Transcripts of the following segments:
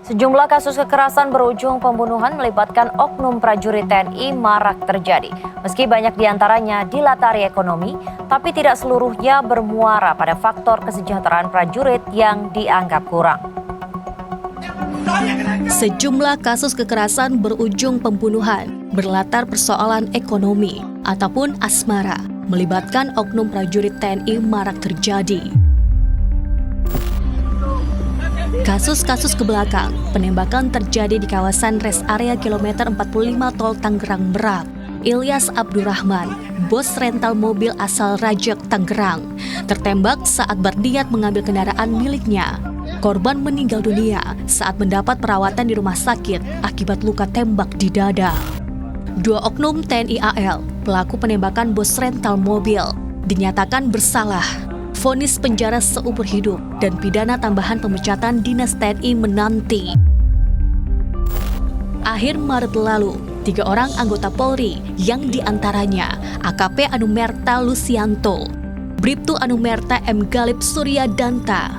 Sejumlah kasus kekerasan berujung pembunuhan melibatkan oknum prajurit TNI marak terjadi. Meski banyak diantaranya dilatari ekonomi, tapi tidak seluruhnya bermuara pada faktor kesejahteraan prajurit yang dianggap kurang. Sejumlah kasus kekerasan berujung pembunuhan berlatar persoalan ekonomi ataupun asmara melibatkan oknum prajurit TNI marak terjadi. Kasus-kasus kebelakang, penembakan terjadi di kawasan res area kilometer 45 Tol Tangerang Merak. Ilyas Abdurrahman, bos rental mobil asal Rajak, Tangerang, tertembak saat berniat mengambil kendaraan miliknya. Korban meninggal dunia saat mendapat perawatan di rumah sakit akibat luka tembak di dada. Dua oknum TNI AL, pelaku penembakan bos rental mobil, dinyatakan bersalah. Vonis penjara seumur hidup dan pidana tambahan pemecatan dinas TNI menanti. Akhir Maret lalu, 3 orang anggota Polri yang diantaranya AKP Anumerta Lucianto, Bribtu Anumerta M. Galib Suryadanta,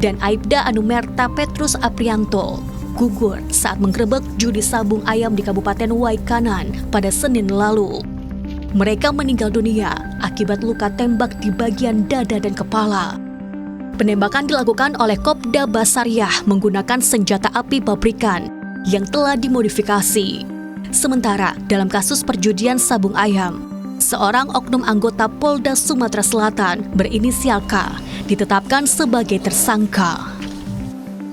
dan Aibda Anumerta Petrus Aprianto gugur saat menggerebek judi sabung ayam di Kabupaten Waikanan pada Senin lalu. Mereka meninggal dunia akibat luka tembak di bagian dada dan kepala. Penembakan dilakukan oleh Kopda Basariah menggunakan senjata api pabrikan yang telah dimodifikasi. Sementara dalam kasus perjudian sabung ayam, seorang oknum anggota Polda Sumatera Selatan berinisial K ditetapkan sebagai tersangka.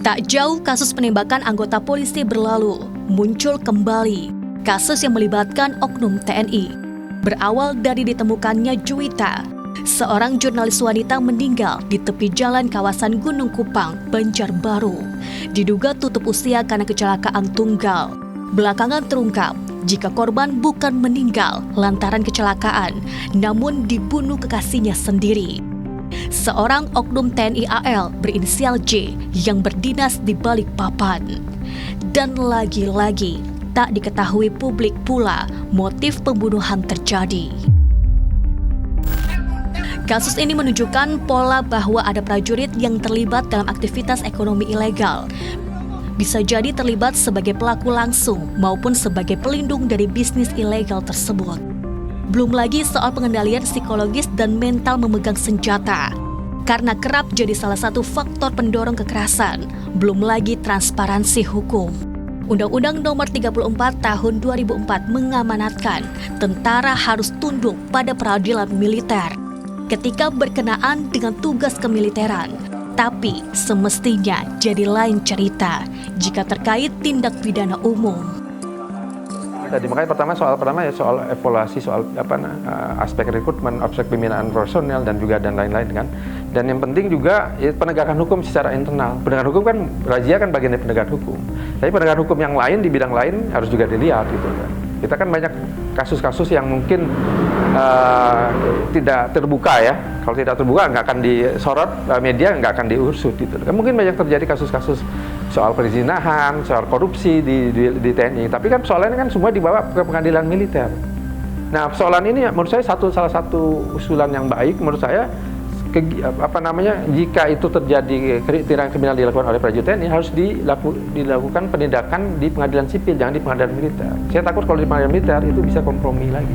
Tak jauh kasus penembakan anggota polisi berlalu, muncul kembali kasus yang melibatkan oknum TNI. Berawal dari ditemukannya Juwita, seorang jurnalis wanita meninggal di tepi jalan kawasan Gunung Kupang, Banjarbaru. Diduga tutup usia karena kecelakaan tunggal. Belakangan terungkap jika korban bukan meninggal lantaran kecelakaan, namun dibunuh kekasihnya sendiri. Seorang oknum TNI AL berinisial J yang berdinas di Balikpapan. Dan lagi-lagi, tak diketahui publik pula motif pembunuhan terjadi. Kasus ini menunjukkan pola bahwa ada prajurit yang terlibat dalam aktivitas ekonomi ilegal. Bisa jadi terlibat sebagai pelaku langsung maupun sebagai pelindung dari bisnis ilegal tersebut. Belum lagi soal pengendalian psikologis dan mental memegang senjata, karena kerap jadi salah satu faktor pendorong kekerasan. Belum lagi transparansi hukum. Undang-Undang Nomor 34 Tahun 2004 mengamanatkan tentara harus tunduk pada peradilan militer ketika berkenaan dengan tugas kemiliteran. Tapi semestinya jadi lain cerita jika terkait tindak pidana umum. Tadi makanya pertama soal evaluasi soal aspek rekrutmen, aspek pembinaan personel dan lain-lain kan. Dan yang penting juga ya, penegakan hukum secara internal. Penegakan hukum kan razia kan bagian dari penegakan hukum. Tapi penegakan hukum yang lain di bidang lain harus juga dilihat gitu kan. Kita kan banyak kasus-kasus yang mungkin tidak terbuka ya. Kalau tidak terbuka nggak akan disorot media, nggak akan diusut gitu. Kan mungkin banyak terjadi kasus-kasus soal perzinahan, soal korupsi di TNI. Tapi kan persoalannya kan semua dibawa ke pengadilan militer. Nah persoalan ini menurut saya salah satu usulan yang baik menurut saya. Jika itu terjadi tindakan kriminal dilakukan oleh prajurit TNI harus dilakukan penindakan di pengadilan sipil, jangan di pengadilan militer. Saya takut kalau di pengadilan militer itu bisa kompromi lagi.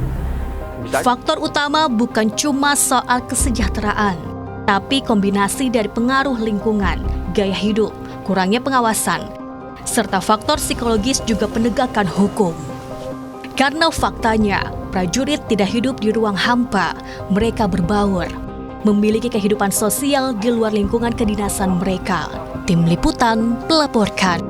Faktor utama bukan cuma soal kesejahteraan, tapi kombinasi dari pengaruh lingkungan, gaya hidup, kurangnya pengawasan, serta faktor psikologis juga penegakan hukum. Karena faktanya, prajurit tidak hidup di ruang hampa, mereka berbaur, memiliki kehidupan sosial di luar lingkungan kedinasan mereka. Tim Liputan melaporkan.